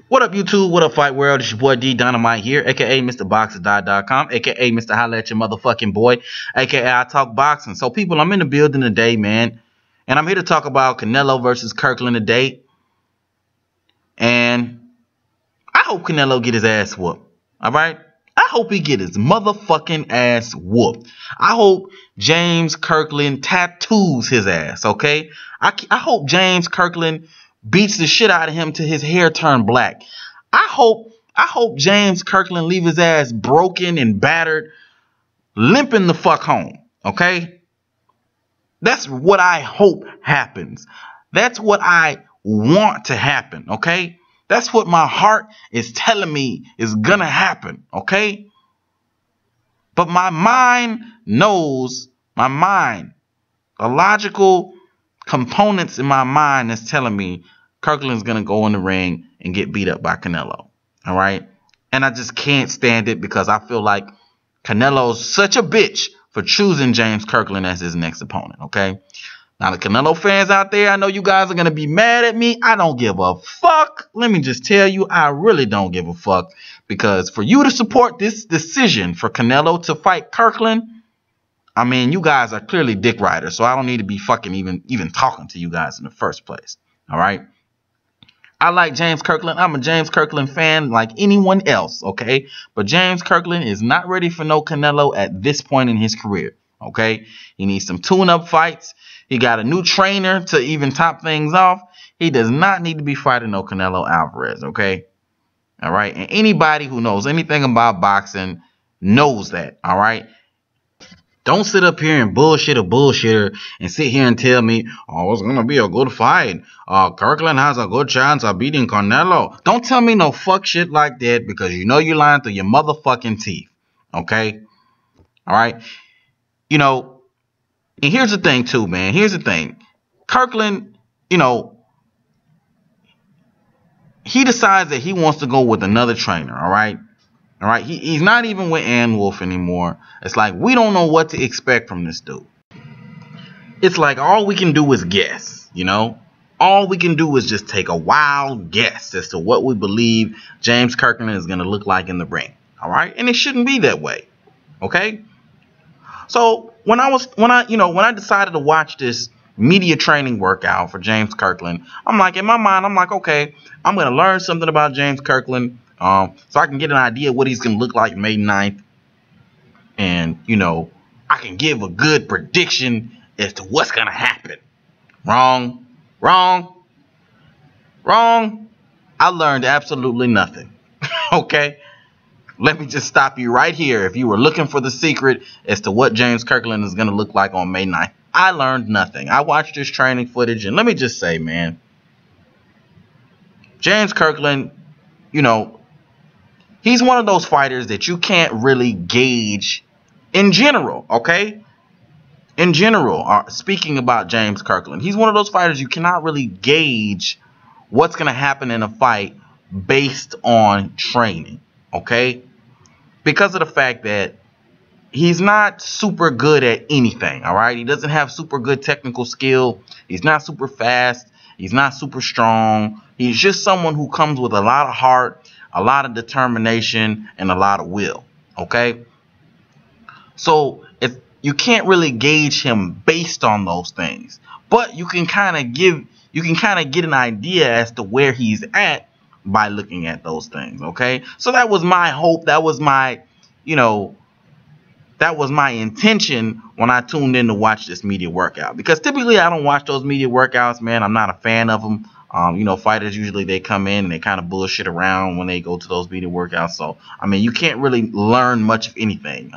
What up, YouTube? What up, Fight World? It's your boy D Dynamite here, aka MrBoxer.com, aka Mr. Holla at your motherfucking boy, aka I Talk Boxing. So, people, I'm in the building today, man, and I'm here to talk about Canelo versus Kirkland today. And I hope Canelo get his ass whooped. All right? I hope he get his motherfucking ass whooped. I hope James Kirkland tattoos his ass, okay? I hope James Kirkland beats the shit out of him till his hair turn black. I hope James Kirkland leave his ass broken and battered, limping the fuck home, okay? That's what I hope happens. That's what I want to happen, okay? That's what my heart is telling me is gonna happen, okay? But my mind knows, the logical components in my mind is telling me Kirkland's gonna go in the ring and get beat up by Canelo, all right? And I just can't stand it because I feel like Canelo's such a bitch for choosing James Kirkland as his next opponent, okay? Now, the Canelo fans out there, I know you guys are going to be mad at me. I don't give a fuck. Let me just tell you, I really don't give a fuck. Because for you to support this decision for Canelo to fight Kirkland, I mean, you guys are clearly dick riders. So I don't need to be fucking even talking to you guys in the first place. All right? I like James Kirkland. I'm a James Kirkland fan like anyone else, okay? But James Kirkland is not ready for no Canelo at this point in his career, okay? He needs some tune-up fights. He got a new trainer to even top things off. He does not need to be fighting no Canelo Alvarez, okay? All right? And anybody who knows anything about boxing knows that, all right? Don't sit up here and bullshit a bullshitter and sit here and tell me, oh, it's going to be a good fight. Kirkland has a good chance of beating Canelo. Don't tell me no fuck shit like that because you know you're lying through your motherfucking teeth, okay? All right? You know, and here's the thing, too, man. Here's the thing. Kirkland, you know, he decides that he wants to go with another trainer, all right? All right? He's not even with Ann Wolf anymore. It's like we don't know what to expect from this dude. It's like all we can do is guess, you know? All we can do is just take a wild guess as to what we believe James Kirkland is going to look like in the ring, all right? And it shouldn't be that way, okay? So when I decided to watch this media training workout for James Kirkland, I'm like, in my mind, I'm like, okay, I'm going to learn something about James Kirkland so I can get an idea of what he's going to look like May 9th. And, you know, I can give a good prediction as to what's going to happen. Wrong. I learned absolutely nothing. Okay? Let me just stop you right here. If you were looking for the secret as to what James Kirkland is going to look like on May 9th, I learned nothing. I watched this training footage, and let me just say, man, James Kirkland, you know, he's one of those fighters that you can't really gauge in general, okay? In general, speaking about James Kirkland, he's one of those fighters you cannot really gauge what's going to happen in a fight based on training, okay? Because of the fact that he's not super good at anything, all right? He doesn't have super good technical skill. He's not super fast. He's not super strong. He's just someone who comes with a lot of heart, a lot of determination, and a lot of will, okay? So you can't really gauge him based on those things. But you can kind of get an idea as to where he's at by looking at those things, okay? So that was my hope. That was my, you know, that was my intention when I tuned in to watch this media workout. Because typically I don't watch those media workouts, man. I'm not a fan of them. You know, fighters usually they come in and they kind of bullshit around when they go to those media workouts. So, I mean, you can't really learn much of anything.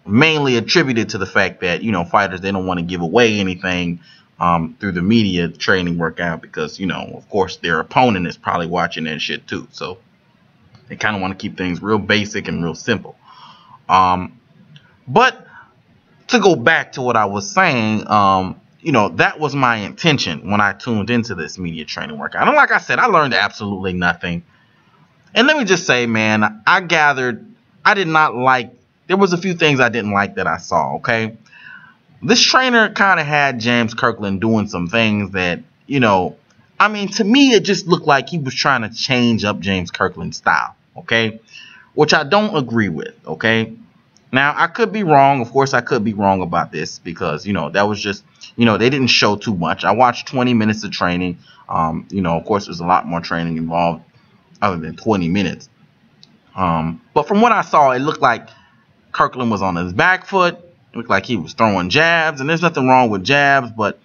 Mainly attributed to the fact that, you know, fighters, they don't want to give away anything through the media training workout because, you know, of course, their opponent is probably watching that shit too. So they kind of want to keep things real basic and real simple. But to go back to what I was saying, you know, that was my intention when I tuned into this media training workout. And like I said, I learned absolutely nothing. And let me just say, man, there was a few things I didn't like that I saw, okay? This trainer kind of had James Kirkland doing some things that, you know, I mean, to me, it just looked like he was trying to change up James Kirkland's style, okay? Which I don't agree with, okay? Now, I could be wrong. Of course, I could be wrong about this because, that was just, they didn't show too much. I watched 20 minutes of training. Of course, there's a lot more training involved other than 20 minutes. But from what I saw, it looked like Kirkland was on his back foot. It looked like he was throwing jabs, and there's nothing wrong with jabs, but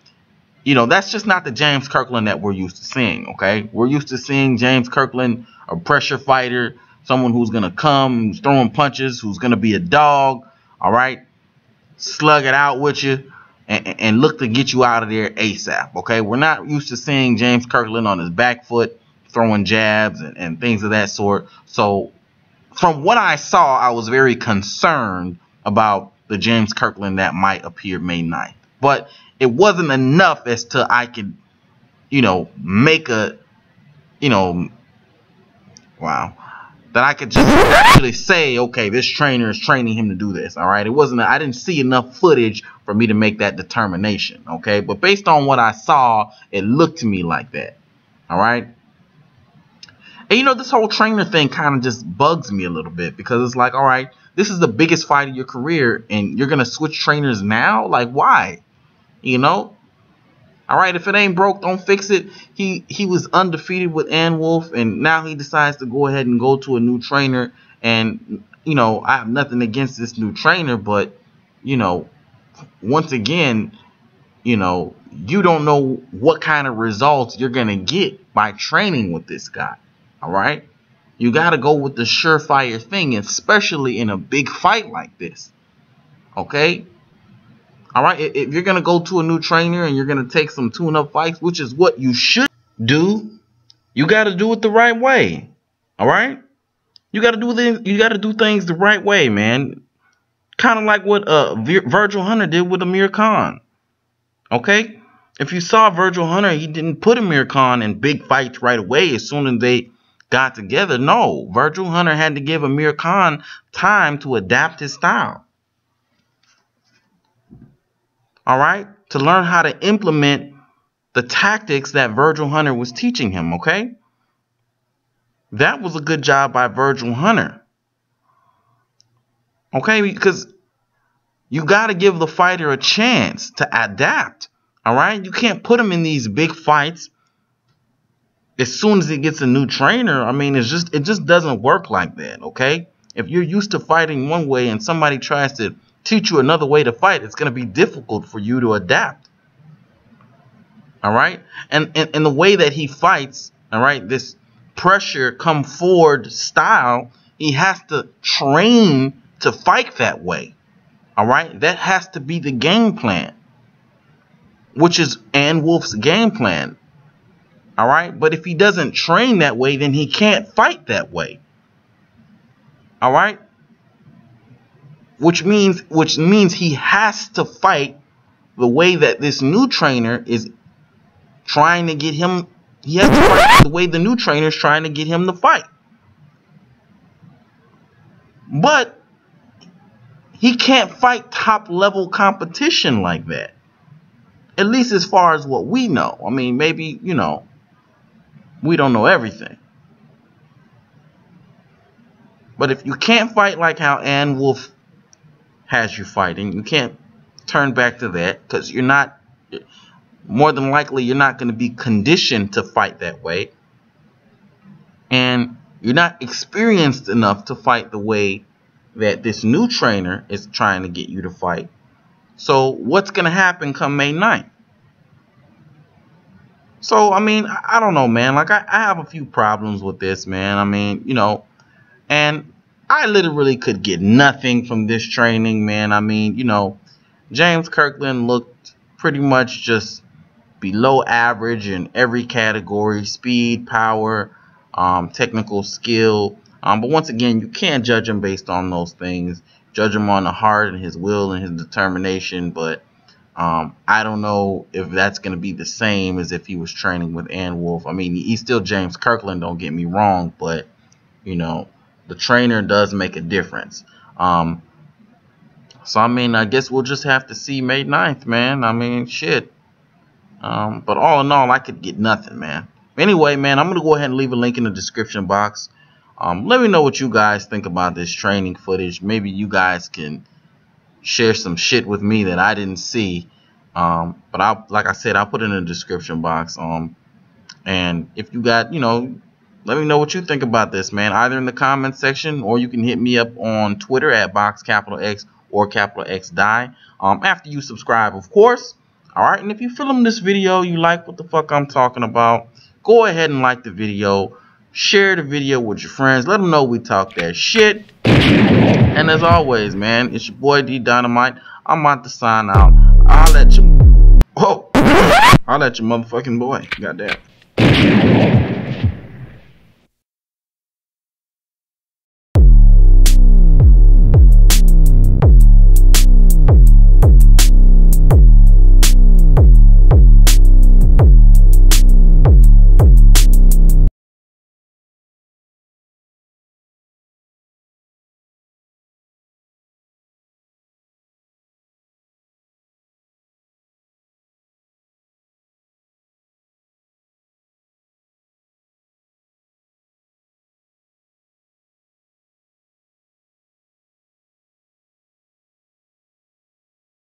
that's just not the James Kirkland that we're used to seeing, okay? We're used to seeing James Kirkland, a pressure fighter, someone who's going to come, who's throwing punches, who's going to be a dog, all right? Slug it out with you and look to get you out of there ASAP, okay? We're not used to seeing James Kirkland on his back foot, throwing jabs and things of that sort. So from what I saw, I was very concerned about the James Kirkland that might appear May 9th. But it wasn't enough as to I could, make a, wow, that I could just actually say, okay, this trainer is training him to do this, all right? It wasn't, I didn't see enough footage for me to make that determination, okay? But based on what I saw, it looked to me like that, all right? And this whole trainer thing kind of just bugs me a little bit because it's like, all right, this is the biggest fight of your career and you're going to switch trainers now? Like, why? All right, if it ain't broke, don't fix it. He was undefeated with Ann Wolf, and now he decides to go ahead and go to a new trainer. And, I have nothing against this new trainer, but, once again, you don't know what kind of results you're going to get by training with this guy. All right? You got to go with the surefire thing, especially in a big fight like this. Okay? All right? If you're going to go to a new trainer and you're going to take some tune-up fights, which is what you should do, you got to do it the right way. All right? You got to do things the right way, man. Kind of like what Virgil Hunter did with Amir Khan. Okay? If you saw Virgil Hunter, he didn't put Amir Khan in big fights right away as soon as they got together. No, Virgil Hunter had to give Amir Khan time to adapt his style. All right? To learn how to implement the tactics that Virgil Hunter was teaching him, okay? That was a good job by Virgil Hunter. Okay? Because you got to give the fighter a chance to adapt. All right? You can't put him in these big fights as soon as he gets a new trainer. I mean, it just doesn't work like that, okay? If you're used to fighting one way and somebody tries to teach you another way to fight, it's going to be difficult for you to adapt. All right? And the way that he fights, all right, this pressure come forward style, he has to train to fight that way. All right? That has to be the game plan, which is Ann Wolf's game plan. All right? But if he doesn't train that way, then he can't fight that way. All right? Which means he has to fight the way that this new trainer is trying to get him. He has to fight the way the new trainer is trying to get him to fight. But he can't fight top level competition like that. At least as far as what we know. I mean, maybe, we don't know everything. But if you can't fight like how Ann Wolf has you fighting, you can't turn back to that because you're not, more than likely, you're not going to be conditioned to fight that way. And you're not experienced enough to fight the way that this new trainer is trying to get you to fight. So what's going to happen come May 9th? So, I mean, I don't know, man. Like, I have a few problems with this, man. I mean, and I literally could get nothing from this training, man. I mean, James Kirkland looked pretty much just below average in every category: speed, power, technical skill. But once again, you can't judge him based on those things. Judge him on the heart and his will and his determination. But I don't know if that's going to be the same as if he was training with Ann Wolf. I mean, he's still James Kirkland, don't get me wrong, but, the trainer does make a difference. So, I mean, I guess we'll just have to see May 9th, man. I mean, shit. But all in all, I could get nothing, man. Anyway, man, I'm gonna go ahead and leave a link in the description box. Let me know what you guys think about this training footage. Maybe you guys can share some shit with me that I didn't see. But like I said, I'll put it in the description box. And if you got, let me know what you think about this, man. Either in the comment section, or you can hit me up on Twitter at BoxX or XDie. After you subscribe, of course. Alright, and if you film this video, you like what the fuck I'm talking about, go ahead and like the video. Share the video with your friends. Let them know we talk that shit. And as always, man, it's your boy D Dynamite. I'm about to sign out. I'll let you motherfucking boy. Goddamn.